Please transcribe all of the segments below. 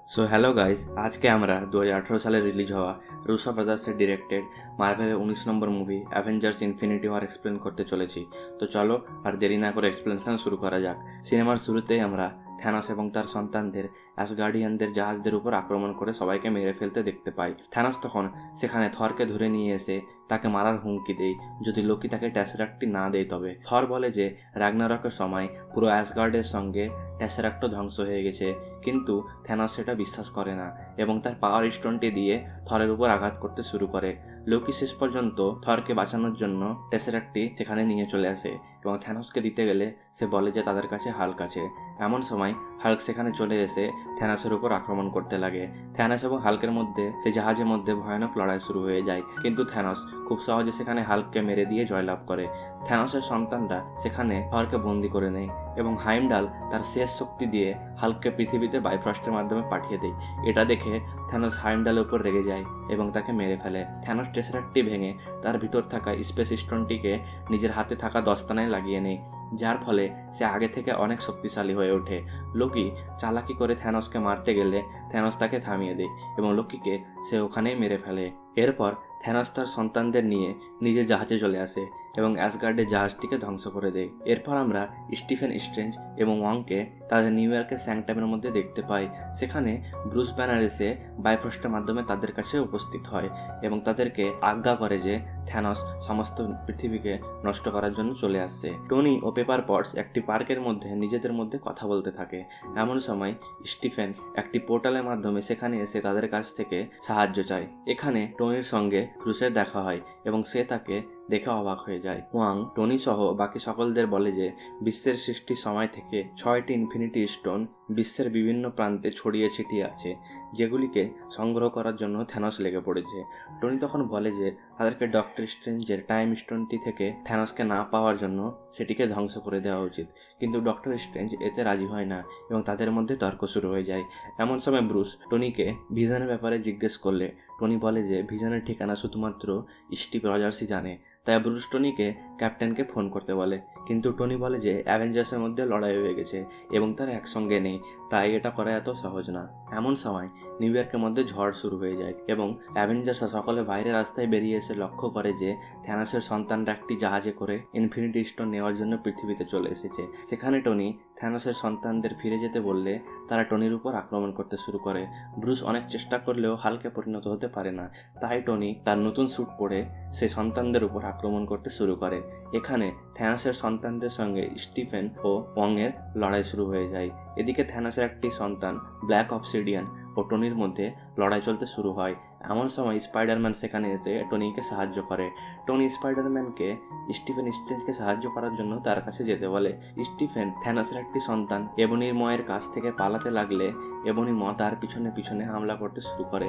So hello guys, আজকে আমরা 2018 সালে রিলিজ হওয়া রুসো ব্রাদার্সের ডিরেক্টেড মার্ভেলের 19 নম্বর movie Avengers Infinity War explain করতে চলেছি। তো চলো আর দেরি না করে এক্সপ্লেনেশন শুরু করা যাক। সিনেমার শুরুতেই আমরা থ্যানোস এবং তার সন্তানদের অ্যাসগার্ডিয়ানদের জাহাজদের উপর আক্রমণ করে সবাইকে মেরে ফেলতে দেখতে পাই। থ্যানোস তখন সেখানে থরকে ধরে নিয়ে এসে তাকে মারার হুমকি দেয় যদি লোকি তাকে ট্যাসেরাক্টটি না দেয়। তবে থর বলে যে রাগনারকের সময় পুরো অ্যাসগার্ডের সঙ্গে ট্যাসেরাক্টও ধ্বংস হয়ে গেছে, কিন্তু থ্যানোস সেটা বিশ্বাস করে না এবং তার পাওয়ার স্টোনটি দিয়ে থরের উপর আঘাত করতে শুরু করে। লোকি শেষ পর্যন্ত থরকে বাঁচানোর জন্য টেসেরাক্টটি সেখানে নিয়ে চলে আসে এবং থ্যানোসকে দিতে গেলে সে বলে যে তাদের কাছে হাল্ক আছে। এমন সময় হাল্ক সেখানে চলে এসে থ্যানোসের উপর আক্রমণ করতে লাগে। থ্যানোস এবং হাল্কের মধ্যে সেই জাহাজের মধ্যে ভয়ানক লড়াই শুরু হয়ে যায়, কিন্তু থ্যানোস খুব সহজে সেখানে হাল্ককে মেরে দিয়ে জয়লাভ করে। থ্যানোসের সন্তানরা সেখানে থরকে বন্দি করে নেয় এবং হাইমডাল তার শেষ শক্তি দিয়ে হাল্ককে পৃথিবীতে বাইফ্রস্টের মাধ্যমে পাঠিয়ে দেয়। এটা দেখে থ্যানোস হাইমডালের উপর রেগে যায় এবং তাকে মেরে ফেলে। থ্যানোস টেসেরাক্টটি ভেঙে তার ভিতর থাকা স্পেস স্টোনটিকে নিজের হাতে থাকা দস্তানায় লাগিয়ে নেয়, যার ফলে সে আগে থেকে অনেক শক্তিশালী হয়ে ওঠে। লোকি চালাকি করে থ্যানোসকে মারতে গেলে থ্যানোস তাকে থামিয়ে দেয় এবং লোকিকে সে ওখানেই মেরে ফেলে। এরপর থ্যানোস তার সন্তানদের নিয়ে নিজের জাহাজে চলে আসে এবং অ্যাসগার্ডের জাহাজটিকে ধ্বংস করে দেয়। এরপর আমরা স্টিফেন স্ট্রেঞ্জ এবং ওয়াংকে তাদের নিউ ইয়র্কের স্যাংটামের মধ্যে দেখতে পাই। সেখানে ব্রুস ব্যানার এসে বাইফ্রস্টের মাধ্যমে তাদের কাছে উপস্থিত হয় এবং তাদেরকে আজ্ঞা করে যে থ্যানোস সমস্ত পৃথিবীকে নষ্ট করার জন্য চলে আসছে। টনি ও পেপার পটস একটি পার্কের মধ্যে নিজেদের মধ্যে কথা বলতে থাকে। এমন সময় স্টিফেন একটি পোর্টালের মাধ্যমে সেখানে এসে তাদের কাছ থেকে সাহায্য চায়। এখানে টনির সঙ্গে ব্রুসের দেখা হয় এবং সে তাকে দেখে অবাক হয়ে যায়। ওয়াং টনি সহ বাকি সকলদের বলে যে বিশ্বের সৃষ্টির সময় থেকে 6টি ইনফিনিটি স্টোন বিশ্বের বিভিন্ন প্রান্তে ছড়িয়ে ছিটিয়ে আছে, যেগুলিকে সংগ্রহ করার জন্য থ্যানোস লেগে পড়েছে। টনি তখন বলে যে তাদেরকে ডক্টর স্ট্রেঞ্জের টাইম স্টোনটি থেকে থ্যানোসকে না পাওয়ার জন্য সেটিকে ধ্বংস করে দেওয়া উচিত, কিন্তু ডক্টর স্ট্রেঞ্জ এতে রাজি হয় না এবং তাদের মধ্যে তর্ক শুরু হয়ে যায়। এমন সময় ব্রুস টনিকে ভিশনের ব্যাপারে জিজ্ঞেস করলে টনি বলে যে ভিশনের ঠিকানা শুধুমাত্র স্টিভ রজার্সই জানে। তাই ব্রুস টনিকে ক্যাপ্টেনকে ফোন করতে বলে, কিন্তু টনি বলে যে অ্যাভেঞ্জার্সের মধ্যে লড়াই হয়ে গেছে এবং তারা একসঙ্গে নেই, তাই এটা করা এত সহজ না। এমন সময় নিউ ইয়র্কের মধ্যে ঝড় শুরু হয়ে যায় এবং অ্যাভেঞ্জার্সরা সকলে বাইরের রাস্তায় বেরিয়ে এসে লক্ষ্য করে যে থ্যানোসের সন্তানরা একটি জাহাজে করে ইনফিনিটি স্টোন নেওয়ার জন্য পৃথিবীতে চলে এসেছে। সেখানে টনি থ্যানোসের সন্তানদের ফিরে যেতে বললে তারা টনির উপর আক্রমণ করতে শুরু করে। ব্রুস অনেক চেষ্টা করলেও হালকে পরিণত হতে পারে না, তাই টনি তার নতুন স্যুট পরে সে সন্তানদের উপর আক্রমণ করতে শুরু করে। এখানে থ্যানোসের সন্তানদের সঙ্গে স্টিফেন ও ওয়াং এর লড়াই শুরু হয়ে যায়। এদিকে থ্যানোসের একটি সন্তান ব্ল্যাক অবসিডিয়ান ও টনির মধ্যে লড়াই চলতে শুরু হয়। এমন সময় স্পাইডারম্যান সেখানে এসে টনিকে সাহায্য করে। টনি স্পাইডারম্যানকে স্টিফেন স্ট্রেঞ্জকে সাহায্য করার জন্য তার কাছে যেতে বলে। স্টিফেন থ্যানোসের একটি সন্তান এবনির ময়ের কাছ থেকে পালাতে লাগলে এবনি ম তার পিছনে পিছনে হামলা করতে শুরু করে।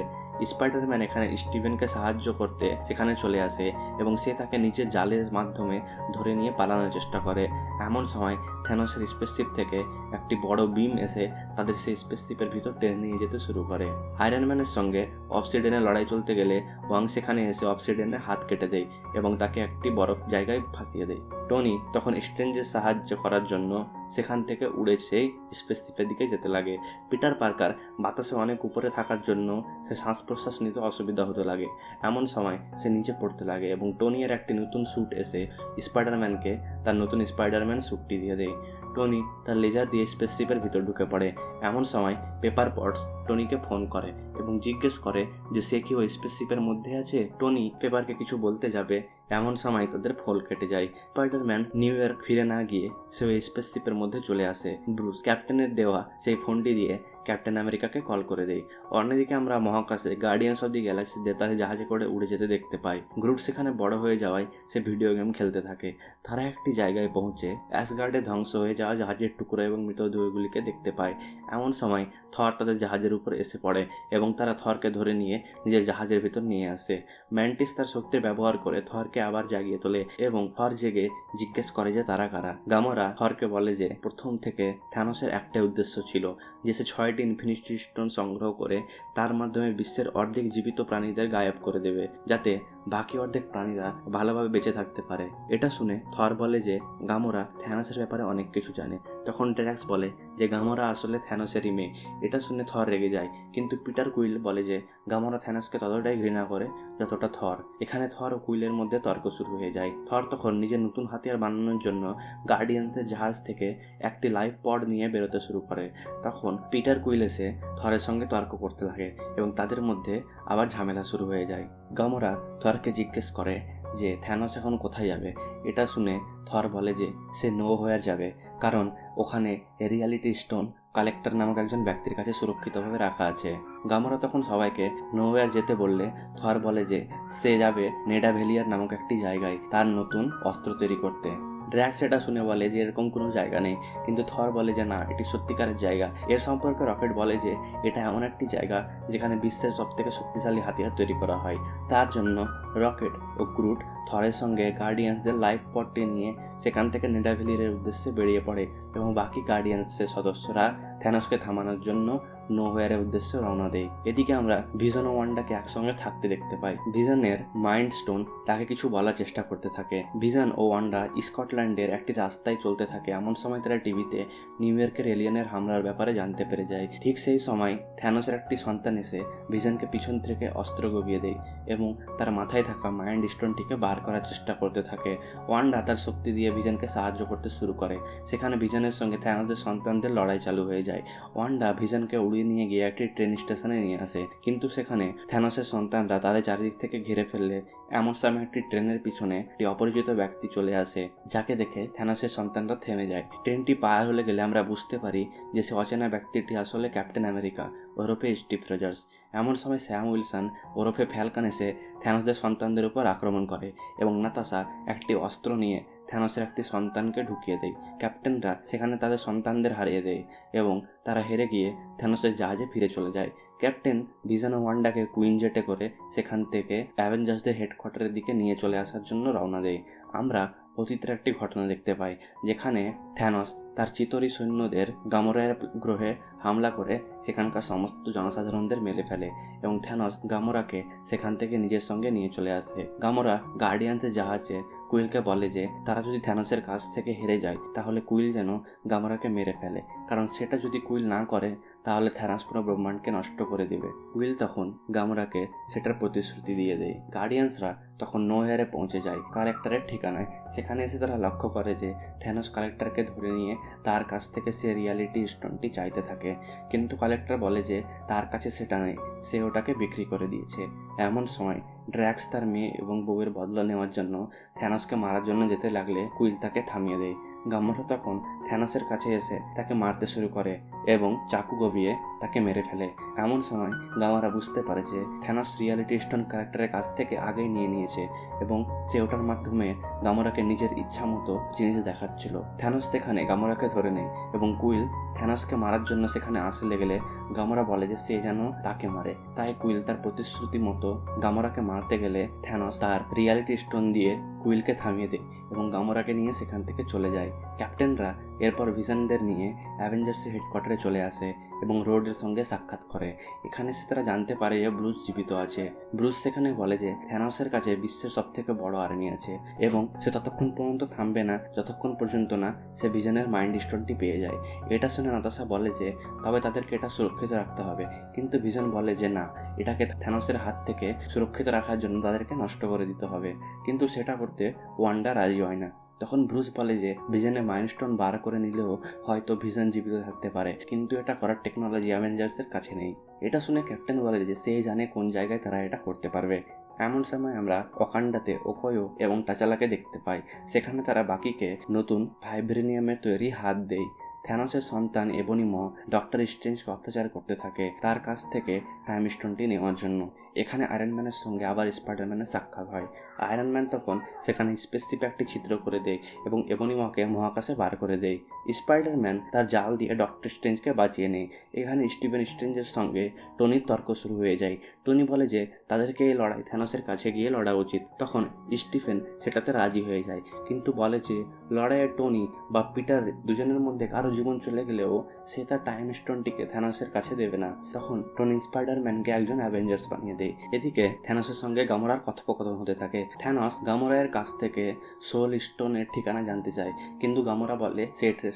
স্পাইডারম্যান এখানে স্টিফেনকে সাহায্য করতে সেখানে চলে আসে এবং সে তাকে নিজের জালের মাধ্যমে ধরে নিয়ে পালানোর চেষ্টা করে। এমন সময় থ্যানোসের স্পেসশিপ থেকে একটি বড় বিম এসে তাদের সেই স্পেসশিপের ভিতর টেনে নিয়ে যেতে শুরু করে। আয়রন ম্যানের সঙ্গে অবসিডিয়ানের লড়াই চলতে গেলে ওয়াং সেখানে এসে অবসিডিয়ানের হাত কেটে দেয় এবং তাকে একটি বরফ জায়গায় ভাসিয়ে দেয়। টনি তখন স্ট্রেঞ্জের সাহায্য করার জন্য সেখান থেকে উড়ে সেই স্পেসশিপের দিকে যেতে লাগে। পিটার পার্কার বাতাসে অনেক উপরে থাকার জন্য সে শ্বাস প্রশ্বাস নিতে অসুবিধা হতে লাগে। এমন সময় সে নিচে পড়তে লাগে এবং টনির একটি নতুন স্যুট এসে স্পাইডারম্যানকে তার নতুন স্পাইডারম্যান স্যুটটি দিয়ে দেয়। টনি তার লেজার দিয়ে স্পেসশিপের ভিতর ঢুকে পড়ে। এমন সময় পেপার পটস টনিকে ফোন করে এবং জিজ্ঞেস করে যে সে কি ওই স্পেসশিপের মধ্যে আছে। টনি পেপারকে কিছু বলতে যাবে, এমন সময় তাদের ফোন কেটে যায়। স্পাইডারম্যান নিউ ইয়র্ক ফিরে না গিয়ে সে ওই স্পেসশিপের মধ্যে চলে আসে। ব্রুস ক্যাপ্টেনের দেওয়া সেই ফোনটি দিয়ে ক্যাপ্টেন আমেরিকাকে কল করে দেয়। অন্যদিকে আমরা মহাকাশে গার্ডিয়ান্স অফ দি গ্যালাক্সিতে তাকে জাহাজে করে উড়ে যেতে দেখতে পাই। গ্রুট সেখানে বড় হয়ে যাওয়ায় সে ভিডিও গেম খেলতে থাকে। তারা একটি জায়গায় পৌঁছে অ্যাসগার্ডে ধ্বংস হয়ে যাওয়া জাহাজের টুকরো এবং মৃতদেহগুলিকে দেখতে পায়। এমন সময় থর তাদের জাহাজের উপর এসে পড়ে এবং তারা থরকে ধরে নিয়ে নিজের জাহাজের ভিতর নিয়ে আসে। ম্যান্টিস তার শক্তি ব্যবহার করে থরকে আবার জাগিয়ে তোলে এবং থর জেগে জিজ্ঞেস করে যে তারা কারা। গামোরা থরকে বলে যে প্রথম থেকে থ্যানোসের একটাই উদ্দেশ্য ছিল যে সে 6টি ইনফিনিটি স্টোন সংগ্রহ করে তার মাধ্যমে বিশ্বের অর্ধেক জীবিত প্রাণীদের গায়েব করে দেবে, যাতে বাকি অর্ধেক প্রাণীরা ভালোভাবে বেঁচে থাকতে পারে। এটা শুনে থর বলে যে গামোরা থ্যানোসের ব্যাপারে অনেক কিছু জানে। তখন ড্র্যাক্স বলে যে গামোরা আসলে থ্যানোসেরই মেয়ে। এটা শুনে থর রেগে যায়, কিন্তু পিটার কুইল বলে যে গামোরা থ্যানোসকে ততটাই ঘৃণা করে যতটা থর। এখানে থর ও কুইলের মধ্যে তর্ক শুরু হয়ে যায়। থর তখন নিজের নতুন হাতিয়ার বানানোর জন্য গার্ডিয়ান্সের জাহাজ থেকে একটি লাইফ পড নিয়ে বেরোতে শুরু করে। তখন পিটার কুইল এসে থরের সঙ্গে তর্ক করতে লাগে এবং তাদের মধ্যে আবার ঝামেলা শুরু হয়ে যায়। গামোরা থরকে জিজ্ঞেস করে যে থ্যানোস এখন কোথায় যাবে। এটা শুনে থর বলে যে সে নোহোয়ার যাবে, কারণ ওখানে রিয়ালিটি স্টোন কালেক্টর নামক একজন ব্যক্তির কাছে সুরক্ষিতভাবে রাখা আছে। গামোরা তখন সবাইকে নোহোয়ার যেতে বললে থর বলে যে সে যাবে নেডাভেলিয়ার নামক একটি জায়গায় তার নতুন অস্ত্র তৈরি করতে। ড্র্যাক্স এটা শুনে বলে যে এরকম কোনো জায়গা নেই, কিন্তু থর বলে যে না, এটি সত্যিকারের জায়গা। এর সম্পর্কে রকেট বলে যে এটা এমন একটি জায়গা যেখানে বিশ্বের সবথেকে শক্তিশালী হাতিয়ার তৈরি করা হয়। তার জন্য রকেট ও গ্রুট থরের সঙ্গে গার্ডিয়ান্সদের লাইফ পডটি নিয়ে সেখান থেকে নেডাভেলিয়ারের উদ্দেশ্যে বেরিয়ে পড়ে এবং বাকি গার্ডিয়ান্সের সদস্যরা থ্যানোসকে থামানোর জন্য নোহোয়ারের উদ্দেশ্যে রওনা দেয়। এদিকে আমরা ভিজন ও ওয়ান্ডাকে একসঙ্গে থাকতে দেখতে পাই। ভিজনের মাইন্ড স্টোন তাকে কিছু বলার চেষ্টা করতে থাকে। ভিজন ও ওয়ান্ডা স্কটল্যান্ডের একটি রাস্তায় চলতে থাকে। এমন সময় তারা টিভিতে নিউ ইয়র্কের এলিয়েনের হামলার ব্যাপারে জানতে পেরে যায়। ঠিক সেই সময় থ্যানোসের একটি সন্তান এসে ভিজনকে পিছন থেকে অস্ত্র গবিয়ে দেয় এবং তার মাথায় থাকা মাইন্ড স্টোনটিকে বার করার চেষ্টা করতে থাকে। ওয়ান্ডা তার শক্তি দিয়ে ভিজনকে সাহায্য করতে শুরু করে। সেখানে ভিজনের সঙ্গে থ্যানোসের সন্তানদের লড়াই চালু হয়ে যায়। ওয়ান্ডা ভিজনকে উড়িয়ে নিয়ে গিয়ে একটি ট্রেন স্টেশনে নিয়ে আসে, কিন্তু সেখানে থ্যানোসের সন্তানরা তাদের চারিদিক থেকে ঘিরে ফেললে এমন সময় একটি ট্রেনের পিছনে একটি অপরিচিত ব্যক্তি চলে আসে, যাকে দেখে থ্যানোসের সন্তানরা থেমে যায়। ট্রেনটি পার হলে গেলে আমরা বুঝতে পারি যে সে অচেনা ব্যক্তিটি আসলে ক্যাপ্টেন আমেরিকা ওরফে স্টিভ রজার্স। এমন সময় স্যাম উইলসন ওরফে ফ্যালকন এসে থ্যানোসদের সন্তানদের উপর আক্রমণ করে এবং নাতাশা একটি অস্ত্র নিয়ে থ্যানোসের একটি সন্তানকে ঢুকিয়ে দেয়। ক্যাপ্টেনরা সেখানে তাদের সন্তানদের হারিয়ে দেয় এবং তারা হেরে গিয়ে থ্যানোসের জাহাজে ফিরে চলে যায়। ক্যাপ্টেন ভিজন ও ওয়ান্ডাকে কুইন জেটে করে সেখান থেকে অ্যাভেঞ্জার্সদের হেডকোয়ার্টারের দিকে নিয়ে চলে আসার জন্য রওনা দেয়। আমরা অতীতের একটি ঘটনা দেখতে পাই, যেখানে থ্যানোস তার চিতরি সৈন্যদের গামোরার গ্রহে হামলা করে সেখানকার সমস্ত জনসাধারণদের মেরে ফেলে এবং থ্যানোস গামোরাকে সেখান থেকে নিজের সঙ্গে নিয়ে চলে আসে। গামোরা গার্ডিয়ান্সের জাহাজে কুইলকে বলে যে তারা যদি থ্যানোসের কাছ থেকে হেরে যায় তাহলে কুইল যেন গামোরাকে মেরে ফেলে, কারণ সেটা যদি কুইল না করে তাহলে থ্যানোস পুরো ব্রহ্মাণ্ডকে নষ্ট করে দেবে। কুইল তখন গামোরাকে সেটার প্রতিশ্রুতি দিয়ে দেয়। গার্ডিয়ান্সরা তখন নোহোয়ারে পৌঁছে যায় কালেক্টরের ঠিকানায়। সেখানে এসে তারা লক্ষ্য করে যে থ্যানোস কালেক্টরকে ধরে নিয়ে তার কাছ থেকে সে রিয়ালিটি স্টোনটি চাইতে থাকে, কিন্তু কালেক্টর বলে যে তার কাছে সেটা নেই, সে ওটাকে বিক্রি করে দিয়েছে। এমন সময় ড্র্যাক্স তার মেয়ে এবং বউয়ের বদলা নেওয়ার জন্য থ্যানোসকে মারার জন্য যেতে লাগলে কুইল তাকে থামিয়ে দেয়। গামোরা তখন থ্যানোসের কাছে এসে তাকে মারতে শুরু করে এবং চাকু গবিয়ে তাকে মেরে ফেলে। এমন সময় গামোরা বুঝতে পারে যে থ্যানোস রিয়ালিটি স্টোন ক্যারেক্টারের কাছ থেকে আগেই নিয়ে নিয়েছে এবং সে ওটার মাধ্যমে গামোরাকে নিজের ইচ্ছা মতো জিনিস দেখাচ্ছিল। থ্যানোস সেখানে গামোরাকে ধরে নেয় এবং কুইল থ্যানোসকে মারার জন্য সেখানে আসলে গেলে গামোরা বলে যে সে যেন তাকে মারে। তাই কুইল তার প্রতিশ্রুতি মতো গামোরাকে মারতে গেলে থ্যানোস তার রিয়ালিটি স্টোন দিয়ে কুইলকে থামিয়ে দেয় এবং গামোরাকে নিয়ে সেখান থেকে চলে যায়। ক্যাপ্টেনরা এরপর ভিজনদের নিয়ে অ্যাভেঞ্জার্সের হেডকোয়ার্টারে চলে আসে এবং রোডের সঙ্গে সাক্ষাৎ করে। এখানে সে তারা জানতে পারে যে ব্রুস জীবিত আছে। ব্রুস সেখানে বলে যে থ্যানোসের কাছে বিশ্বের সবথেকে বড় আর্মি আছে এবং সে ততক্ষণ পর্যন্ত থামবে না যতক্ষণ পর্যন্ত না সে ভিজনের মাইন্ড স্টোনটি পেয়ে যায়। এটা শুনে নাতাশা বলে যে তবে তাদেরকে এটা সুরক্ষিত রাখতে হবে, কিন্তু ভিজন বলে যে না, এটাকে থ্যানোসের হাত থেকে সুরক্ষিত রাখার জন্য তাদেরকে নষ্ট করে দিতে হবে, কিন্তু সেটা করতে ওয়ান্ডা রাজি হয় না। তখন ব্রুস বলে যে ভিজনের মাইন্ড স্টোন বার করে নিলেও হয়তো ভিজন জীবিত থাকতে পারে, কিন্তু এটা করার টেকনোলজি অ্যাভেঞ্জার্সের কাছে নেই। এটা শুনে ক্যাপ্টেন বলে যে সে জানে কোন জায়গায় তারা এটা করতে পারবে। এমন সময় আমরা ওয়াকান্ডাতে ওকোয়ো এবং টাচালাকে দেখতে পাই। সেখানে তারা বাকিকে নতুন ভাইব্রেনিয়ামের তৈরি হাত দেয়। থ্যানোসের সন্তান এবনিমো ডক্টর স্ট্রেঞ্জকে অত্যাচার করতে থাকে তার কাছ থেকে টাইম স্টোনটি নেওয়ার জন্য। এখানে আয়রন ম্যানের সঙ্গে আবার স্পাইডারম্যানের সাক্ষাৎ হয়। আয়রন ম্যান তখন সেখানে স্পেসিফিক একটি ছিদ্র করে দেয় এবং এবনিমাকে মহাকাশে বার করে দেয়। স্পাইডারম্যান তার জাল দিয়ে ডক্টর স্ট্রেঞ্জকে বাঁচিয়ে নেয়। এখানে স্টিভেন স্ট্রেঞ্জের সঙ্গে টনির তর্ক শুরু হয়ে যায়। টনি বলে যে তাদেরকে এই লড়াই থ্যানোসের কাছে গিয়ে লড়া উচিত। তখন স্টিফেন সেটাতে রাজি হয়ে যায়, কিন্তু বলে যে লড়াইয়ে টনি বা পিটার দুজনের মধ্যে কারো জীবন চলে গেলেও সে তার টাইম স্টোনটিকে থ্যানোসের কাছে দেবে না। তখন টনি স্পাইডারম্যানকে একজন অ্যাভেঞ্জার্স বানিয়ে দেয়। এদিকে থ্যানোসের সঙ্গে গামোরার কথোপকথন হতে থাকে। থ্যানোস গামোরায়ের কাছ থেকে সোল স্টোনের ঠিকানা জানতে চায়, কিন্তু গামোরা বলে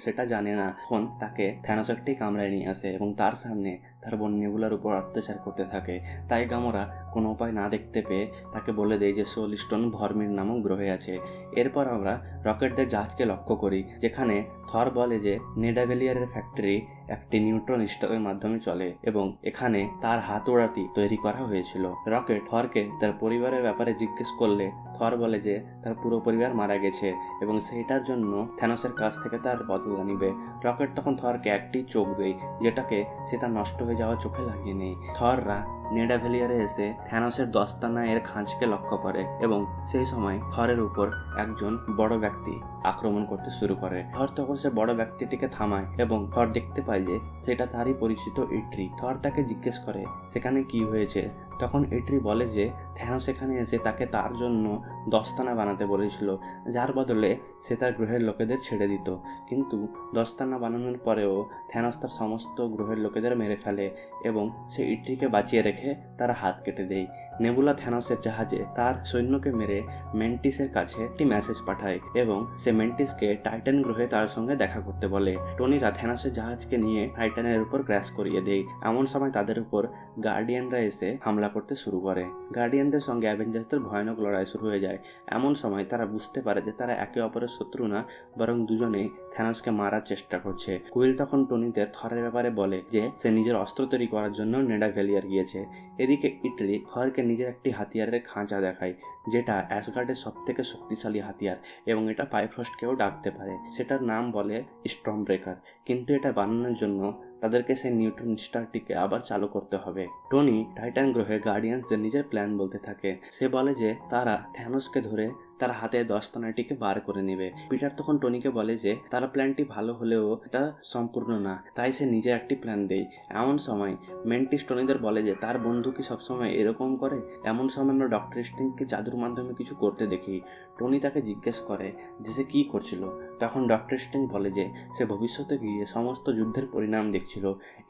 সেটা জানে না। তখন তাকে থ্যানোস একটি কামরায় নিয়ে আসে এবং তার সামনে তার বোন নেবুলার উপর অত্যাচার করতে থাকে। তাই গামোরা কোনো উপায় না দেখতে পেয়ে তাকে বলে দেয় যে সোল স্টোন ভরমির নামক গ্রহে আছে। এরপর আমরা রকেটদের জাহাজকে লক্ষ্য করি, যেখানে থর বলে যে নেডাভেলিয়ারের ফ্যাক্টরি একটি নিউট্রন স্টারের মাধ্যমে চলে এবং এখানে তার হাতুড়াটি তৈরি করা হয়েছিল। রকেট থরকে তার পরিবারের ব্যাপারে জিজ্ঞেস করলে থর বলে যে তার পুরো পরিবার মারা গেছে এবং সেইটার জন্য থ্যানোসের কাছ থেকে তার বদলা নিবে। রকেট তখন থরকে একটি চোখ দেয়, যেটাকে সে তার নষ্ট হয়ে যাওয়া চোখে লাগিয়ে নেয়। থররা নেডাভেলিয়ারে এসে থ্যানোসের দস্তানা এর খাঁজকে লক্ষ্য করে এবং সেই সময় থরের উপর একজন বড় ব্যক্তি আক্রমণ করতে শুরু করে। থর তখন সে বড় ব্যক্তিটিকে থামায় এবং থর দেখতে পায় যে সেটা তারই পরিচিত ইট্রি। থর তাকে জিজ্ঞেস করে সেখানে কি হয়েছে। তখন ইট্রি বলে যে থ্যানোস এখানে এসে তাকে তার জন্য দস্তানা বানাতে বলেছিল, যার বদলে সে তার গ্রহের লোকেদের ছেড়ে দিত। কিন্তু দস্তানা বানানোর পরেও থ্যানোস তার সমস্ত গ্রহের লোকেদের মেরে ফেলে এবং সে ইট্রিকে বাঁচিয়ে রেখে তার হাত কেটে দেয়। নেবুলা থ্যানোসের জাহাজে তার সৈন্যকে মেরে মেন্টিসের কাছে একটি মেসেজ পাঠায় এবং সে মেন্টিসকে টাইটান গ্রহে তার সঙ্গে দেখা করতে বলে। টনিরা থ্যানোসের জাহাজকে নিয়ে টাইটানের উপর ক্র্যাশ করিয়ে দেয়। এমন সময় তাদের উপর গার্ডিয়ানরা এসে হামলা করতে শুরু করে। গার্ডিয়ানদের সঙ্গে অ্যাভেঞ্জার্সদের ভয়ানক লড়াই শুরু হয়ে যায়। এমন সময় তারা বুঝতে পারে যে তারা একে অপরের শত্রু না, বরং দুজনেই থ্যানোসকে মারার চেষ্টা করছে। কুইল তখন টনিদের থরের ব্যাপারে বলে যে সে নিজের অস্ত্র তৈরি করার জন্য নেডাভেলিয়ার গিয়েছে। এদিকে ইটলি থরকে নিজের একটি হাতিয়ারের খাঁচা দেখায়, যেটা অ্যাসগার্ডের সব থেকে শক্তিশালী হাতিয়ার এবং এটা পাইফ্রস্টকেও ডাকতে পারে। সেটার নাম বলে স্টর্ম ব্রেকার, কিন্তু এটা বানানোর জন্য তাদেরকে সেই নিউট্রন স্টারটিকে আবার চালু করতে হবে। টনি টাইটান গ্রহে গার্ডিয়ান্সদের নিজের প্ল্যান বলতে থাকে। সে বলে যে তারা থ্যানোসকে ধরে তার হাতে দস্তানাটিকে বার করে নেবে। পিটার তখন টনিকে বলে যে তার প্ল্যানটি ভালো হলেও এটা সম্পূর্ণ না, তাই সে নিজের একটি প্ল্যান দেয়। এমন সময় মেন্টিস টনিদের বলে যে তার বন্ধু কি সবসময় এরকম করে। এমন সময় আমরা ডক্টর স্ট্রেঞ্জকে জাদুর মাধ্যমে কিছু করতে দেখি। টনি তাকে জিজ্ঞেস করে যে সে কী করছিল। তখন ডক্টর স্ট্রেঞ্জ বলে যে সে ভবিষ্যতে গিয়ে সমস্ত যুদ্ধের পরিণাম দেখছিল।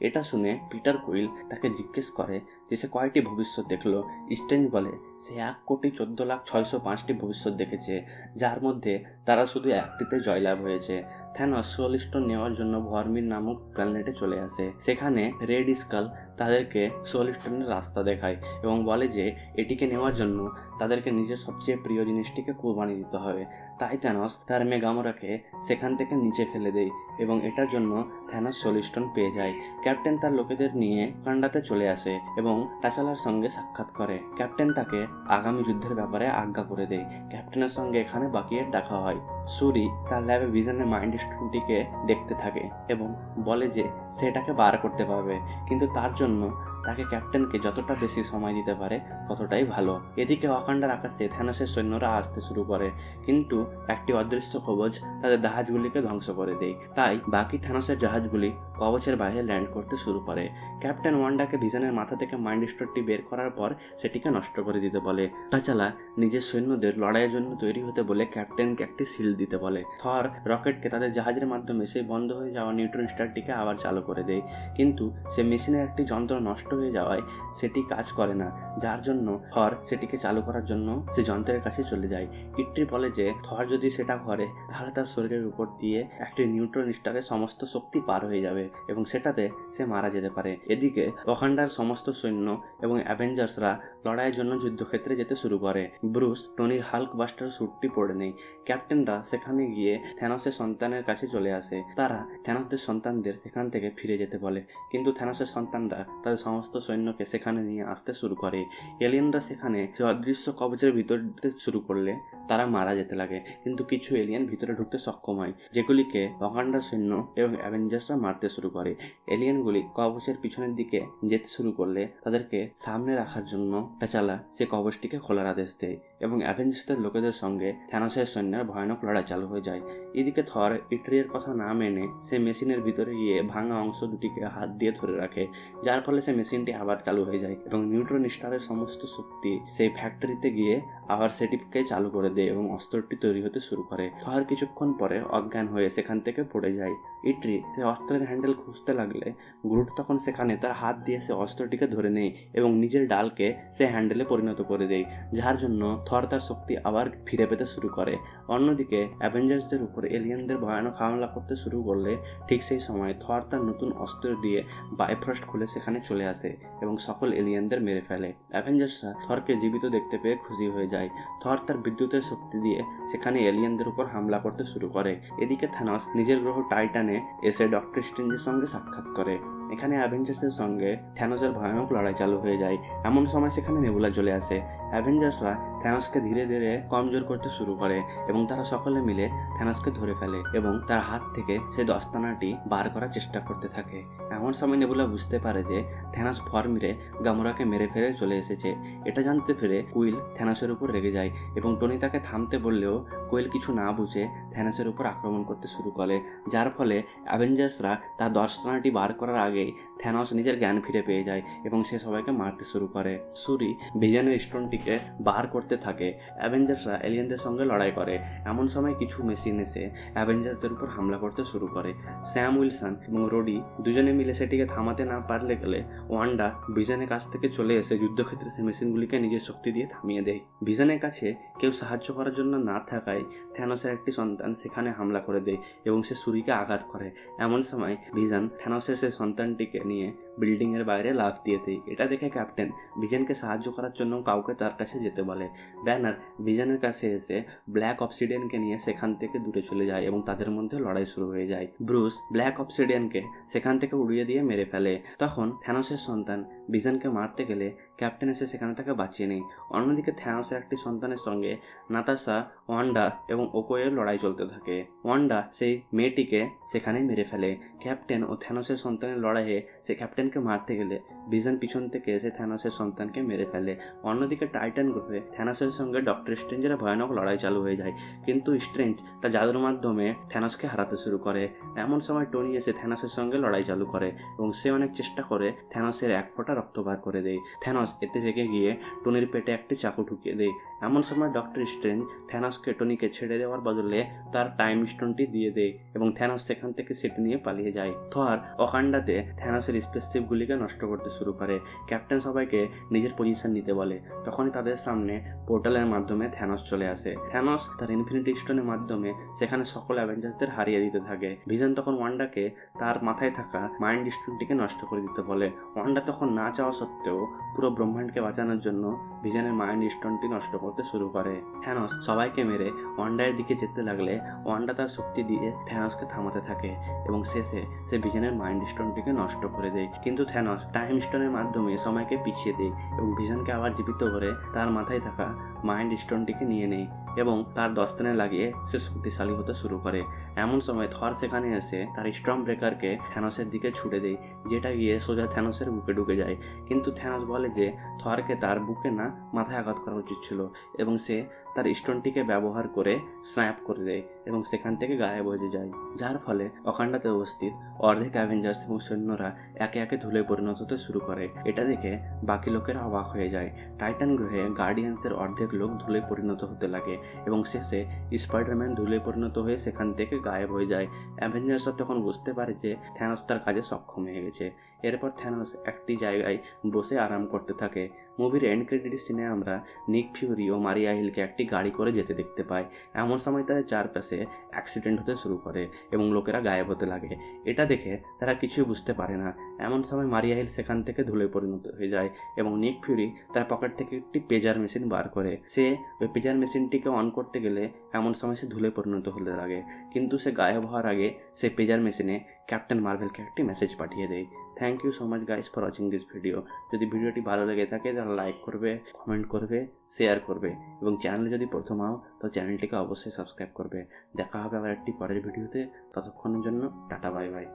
এটা শুনে পিটার কুইল তাকে জিজ্ঞেস করে যে সে কয়টি ভবিষ্যৎ দেখলো। স্ট্রেঞ্জ বলে সে 1,14,605টি ভবিষ্যৎ দেখেছে, যার মধ্যে তারা শুধু একটিতে জয়লাভ হয়েছে। থ্যানোস সোল স্টোন নেওয়ার জন্য ভরমির নামক প্ল্যানেটে চলে আসে। সেখানে রেড স্কাল তাদেরকে সোল স্টোনের রাস্তা দেখায় এবং বলে যে এটিকে নেওয়ার জন্য তাদেরকে নিজের সবচেয়ে প্রিয় জিনিসটিকে কোরবানি দিতে হবে। তাই থ্যানোস তার মেয়ে গামোরাকে সেখান থেকে নিচে ফেলে দেয় এবং এটার জন্য থ্যানোস সোল স্টোন পেয়ে যায়। ক্যাপ্টেন তার লোকেদের নিয়ে কান্ডাতে চলে আসে এবং টাচালার সঙ্গে সাক্ষাৎ করে। ক্যাপ্টেন তাকে আগামী যুদ্ধের ব্যাপারে আজ্ঞা করে দেয়। ক্যাপ্টেনের সঙ্গে এখানে বাকিয়ের দেখা হয়। সুরি তার ল্যাবে ভিশনের মাইন্ড স্টোনটিকে দেখতে থাকে এবং বলে যে সেটাকে বার করতে পারবে, কিন্তু তার জন্য তাকে ক্যাপ্টেনকে যতটা বেশি সময় দিতে পারে ততটাই ভালো। এদিকে ওয়াকান্ডার আকাশে থ্যানোসের সৈন্যরা আসতে শুরু করে, কিন্তু একটি অদৃশ্য কবচ তাদের জাহাজগুলিকে ধ্বংস করে দেয়। তাই বাকি থ্যানোসের জাহাজগুলি কবচের বাইরে ল্যান্ড করতে শুরু করে। ক্যাপ্টেন ওয়ান্ডাকে ভিশনের মাথা থেকে মাইন্ড স্টোনটি বের করার পর সেটিকে নষ্ট করে দিতে বলে। টাচালা নিজের সৈন্যদের লড়াইয়ের জন্য তৈরি হতে বলে ক্যাপ্টেনকে একটি সিল দিতে বলে। থর রকেটকে তাদের জাহাজের মাধ্যমে সেই বন্ধ হয়ে যাওয়া নিউট্রন স্টারটিকে আবার চালু করে দেয়, কিন্তু সে মেশিনের একটি যন্ত্র নষ্ট হয়ে যাওয়ায় সেটি কাজ করে না, যার জন্য থর সেটিকে চালু করার জন্য সে যন্ত্রের কাছে চলে যায়। ইট্রি বলে যে থর যদি সেটা করে তাহলে তার শরীরের উপর দিয়ে একটি নিউট্রন স্টারের সমস্ত শক্তি পার হয়ে যাবে এবং সেটাতে সে মারা যেতে পারে। এদিকে ওয়াকান্ডার সমস্ত সৈন্য এবং অ্যাভেঞ্জার্সরা লড়াইয়ের জন্য যুদ্ধক্ষেত্রে যেতে শুরু করে। ব্রুস টনির হাল্ক বাস্টার স্যুটটি পরে নেয়। ক্যাপ্টেনরা সেখানে গিয়ে থ্যানোসের সন্তানের কাছে চলে আসে। তারা থ্যানোসদের সন্তানদের এখান থেকে ফিরে যেতে বলে, কিন্তু থ্যানোসের সন্তানরা তাদের সমস্ত সৈন্যকে সেখানে নিয়ে আসতে শুরু করে। এলিয়েনরা সেখানে যে অদৃশ্য কবচের ভিতর ঢুকতে শুরু করলে তারা মারা যেতে লাগে, কিন্তু কিছু এলিয়েন ভিতরে ঢুকতে সক্ষম হয়, যেগুলিকে ওয়াকান্ডার সৈন্য এবং অ্যাভেঞ্জার্সরা মারতে শুরু করে। এলিয়েনগুলি কবচের পিছনের দিকে যেতে শুরু করলে তাদেরকে সামনে রাখার জন্য টাচালা সে কবচটিকে খোলার আদেশ দেয় এবং অ্যাভেঞ্জার্সদের লোকেদের সঙ্গে থ্যানোসের সৈন্যের ভয়ানক লড়াই চালু হয়ে যায়। এদিকে থর ইট্রিয়ের কথা না মেনে সে মেশিনের ভিতরে গিয়ে ভাঙা অংশ দুটিকে হাত দিয়ে ধরে রাখে, যার ফলে সে মেশিনটি আবার চালু হয়ে যায় এবং নিউট্রন স্টারের সমস্ত শক্তি সেই ফ্যাক্টরিতে গিয়ে আবার সেটিকে চালু করে দেয় এবং অস্ত্রটি তৈরি হতে শুরু করে। থর কিছুক্ষণ পরে অজ্ঞান হয়ে সেখান থেকে পড়ে যায়। ইট্রি সে অস্ত্রের হ্যান্ডেল খুঁজতে লাগলে গ্রুট তখন সেখানে তার হাত দিয়ে সে অস্ত্রটিকে ধরে নেয় এবং নিজের ডালকে সে হ্যান্ডেলে পরিণত করে দেয়, যার জন্য থর তার শক্তি আবার ফিরে পেতে শুরু করে। অন্যদিকে অ্যাভেঞ্জার্সদের উপর এলিয়েনদের ভয়ানক হামলা করতে শুরু করলে ঠিক সেই সময় থর তার নতুন অস্ত্র দিয়ে বাইফ্রস্ট খুলে সেখানে চলে আসে এবং সকল এলিয়েনদের মেরে ফেলে। অ্যাভেঞ্জার্সরা থরকে জীবিত দেখতে পেয়ে খুশি হয়ে যায়। থর তার বিদ্যুতের শক্তি দিয়ে সেখানে এলিয়েনদের উপর হামলা করতে শুরু করে। এদিকে থানোস নিজের গ্রহ টাইটানে এসে ডক্টর স্ট্রেঞ্জের সঙ্গে সাক্ষাৎ করে। এখানে অ্যাভেঞ্জার্সের সঙ্গে থ্যানোসের ভয়ানক লড়াই চালু হয়ে যায়। এমন সময় সেখানে নেবুলা চলে আসে। অ্যাভেঞ্জার্সরা থ্যানোসকে ধীরে ধীরে কমজোর করতে শুরু করে এবং তারা সকলে মিলে থ্যানোসকে ধরে ফেলে এবং তার হাত থেকে সেই দস্তানাটি বার করার চেষ্টা করতে থাকে। এমন সময় নেবুলা বুঝতে পারে যে থ্যানোস ফর্মিরে গামোরাকে মেরে ফেলে চলে এসেছে। এটা জানতে পেরে কুইল থ্যানোসের উপর রেগে যায় এবং টনি তাকে থামতে বললেও কুইল কিছু না বুঝে থ্যানোসের উপর আক্রমণ করতে শুরু করে, যার ফলে অ্যাভেঞ্জার্সরা তার দস্তানাটি বার করার আগেই থ্যানোস নিজের জ্ঞান ফিরে পেয়ে যায় এবং সে সবাইকে মারতে শুরু করে। সুরি ভিশনের স্টোনটিকে বার করতে থাকে। অ্যাভেঞ্জার্সরা এলিয়েনদের সঙ্গে লড়াই করে। এমন সময় কিছু মেশিন এসে অ্যাভেঞ্জার্সদের উপর হামলা করতে শুরু করে। স্যাম উইলসন এবং রোডি দুজনে মিলে সেটিকে থামাতে না পারলে গেলে ওয়ান্ডা ভিশনের কাছ থেকে চলে এসে যুদ্ধক্ষেত্রে সে মেশিনগুলিকে নিজের শক্তি দিয়ে থামিয়ে দেয়। ভিশনের কাছে কেউ সাহায্য করার জন্য না থাকায় থ্যানোসের একটি সন্তান সেখানে হামলা করে দেয় এবং সে সুরিকে আঘাত করে। এমন সময় ভিশন থ্যানোসের সেই সন্তানটিকে নিয়ে বিল্ডিং এর বাইরে লাফ দিয়ে দেয়। এটা দেখে ক্যাপ্টেন ভিশনকে সাহায্য করার জন্য কাউকে তার কাছে যেতে বলে। ব্যানার ভিশনের কাছে এসে ব্ল্যাক অবসিডিয়ানকে নিয়ে সেখান থেকে দূরে চলে যায় এবং তাদের মধ্যে লড়াই শুরু হয়ে যায়। ব্রুস ব্ল্যাক অবসিডিয়ানকে সেখান থেকে উড়িয়ে দিয়ে মেরে ফেলে। তখন থ্যানোসের সন্তান ভিশনকে মারতে গেলে ক্যাপ্টেন এসে সেখানে তাকে বাঁচিয়ে নেয়। অন্যদিকে থ্যানোসের একটি সন্তানের সঙ্গে নাতাশা, ওয়ান্ডা এবং ওকোয়ের লড়াই চলতে থাকে। ওয়ান্ডা সেই মেয়েটিকে সেখানে মেরে ফেলে। ক্যাপ্টেন ও থ্যানোসের সন্তানের লড়াইয়ে সে ক্যাপ্টেনকে মারতে গেলে ভিশন পিছন থেকে এসে থ্যানোসের সন্তানকে মেরে ফেলে। অন্যদিকে টাইটান গ্রহে থ্যানোসের সঙ্গে ডক্টর স্ট্রেঞ্জের ভয়ানক লড়াই চালু হয়ে যায়, কিন্তু স্ট্রেঞ্জ তার জাদুর মাধ্যমে থ্যানোসকে হারাতে শুরু করে। এমন সময় টনি এসে থ্যানোসের সঙ্গে লড়াই চালু করে এবং সে অনেক চেষ্টা করে থ্যানোসের এক ফোঁটা রক্ত বার করে দেয়। থ্যানোস এতে রেগে গিয়ে টনির পেটে একটি চাকু ঢুকিয়ে দেয়। এমন সময় ডক্টর স্ট্রেঞ্জ থ্যানোসকে টনিকে ছেড়ে দেওয়ার বদলে তার টাইম স্টোনটি দিয়ে দেয় এবং থ্যানোস সেখান থেকে সেটি নিয়ে পালিয়ে যায়। থর ওয়াকান্ডাতে থ্যানোসের স্পেসশিপগুলিকে নষ্ট করতে শুরু করে। ক্যাপ্টেন সবাইকে নিজের পজিশন নিতে বলে। তখনই তাদের সামনে পোর্টালের মাধ্যমে থ্যানোস চলে আসে। থ্যানোস তার ইনফিনিটি স্টোনের মাধ্যমে সেখানে সকল অ্যাভেঞ্জার্সদের হারিয়ে দিতে থাকে। ভিশন তখন ওয়ান্ডাকে তার মাথায় থাকা মাইন্ড স্টোনটিকে নষ্ট করে দিতে বলে। ওয়ান্ডা তখন না চাওয়া সত্ত্বেও পুরো ব্রহ্মাণ্ডকে বাঁচানোর জন্য ভিশনের মাইন্ড স্টোনটি নষ্ট করতে শুরু করে। থ্যানোস সবাইকে মেরে ওয়ান্ডার দিকে যেতে লাগলে ওয়ান্ডা তার শক্তি দিয়ে থ্যানোসকে থামাতে থাকে এবং শেষে সে ভিশনের মাইন্ড স্টোনটিকে নষ্ট করে দেয়। কিন্তু থ্যানোস টাইম স্টোনের মাধ্যমে সময়কে পিছিয়ে দেয় এবং ভিশনকে আবার জীবিত করে তার মাথায় থাকা মাইন্ড স্টোনটিকে নিয়ে নেয় এবং তার দস্তানে লাগিয়ে সে শক্তিশালী হতে শুরু করে। এমন সময় থর সেখানে এসে তার স্টর্ম ব্রেকারকে থ্যানোসের দিকে ছুড়ে দেয়, যেটা গিয়ে সোজা থ্যানোসের বুকে ঢুকে যায়। কিন্তু থ্যানোস বলে যে থরকে তার বুকে না মাথায় আঘাত করা উচিত ছিল এবং সে তার স্টোনটিকে ব্যবহার করে স্ন্যাপ করে দেয় এবং সেখান থেকে গায়েব হয়ে যায়, যার ফলে ওয়াকান্ডাতে উপস্থিত অর্ধেক অ্যাভেঞ্জার্স এবং সৈন্যরা একে একে ধুলে পরিণত হতে শুরু করে। এটা দেখে বাকি লোকেরা অবাক হয়ে যায়। টাইটান গ্রহে গার্ডিয়ান্সের অর্ধেক লোক ধুলে পরিণত হতে লাগে এবং শেষে স্পাইডারম্যান ধুলে পরিণত হয়ে সেখান থেকে গায়েব হয়ে যায়। অ্যাভেঞ্জার্সরা তখন বুঝতে পারে যে থ্যানোস তার কাজে সক্ষম হয়ে গেছে। এরপর থ্যানোস একটি জায়গায় বসে আরাম করতে থাকে। মুভির এন্ড ক্রেডিট সিনে আমরা নিক ফিউরি ও মারিয়া হিলকে একটি গাড়ি করে যেতে দেখতে পাই। এমন সময় তাদের চারপাশে অ্যাক্সিডেন্ট হতে শুরু করে এবং লোকেরা গায়েব হতে লাগে। এটা দেখে তারা কিছুই বুঝতে পারে না। এমন সময় মারিয়া হিল সেখান থেকে ধুলে পরিণত হয়ে যায় এবং নিক ফিউরি তার পকেট থেকে একটি পেজার মেশিন বার করে। সে ওই পেজার মেশিনটিকে অন করতে গেলে এমন সময় সে ধুলে পরিণত হতে লাগে, কিন্তু সে গায়েব হওয়ার আগে সে পেজার মেশিনে ক্যাপ্টেন মার্ভেলকে একটি মেসেজ পাঠিয়ে দেয়। Thank you so much guys for watching this video. যদি ভিডিওটি ভালো লেগে থাকে তাহলে লাইক করবে, কমেন্ট করবে, শেয়ার করবে এবং চ্যানেলে যদি প্রথম হও তো চ্যানেলটিকে অবশ্যই সাবস্ক্রাইব করবে। দেখা হবে আবার একটি পরের ভিডিওতে। ততক্ষণের জন্য টাটা, বাই বাই।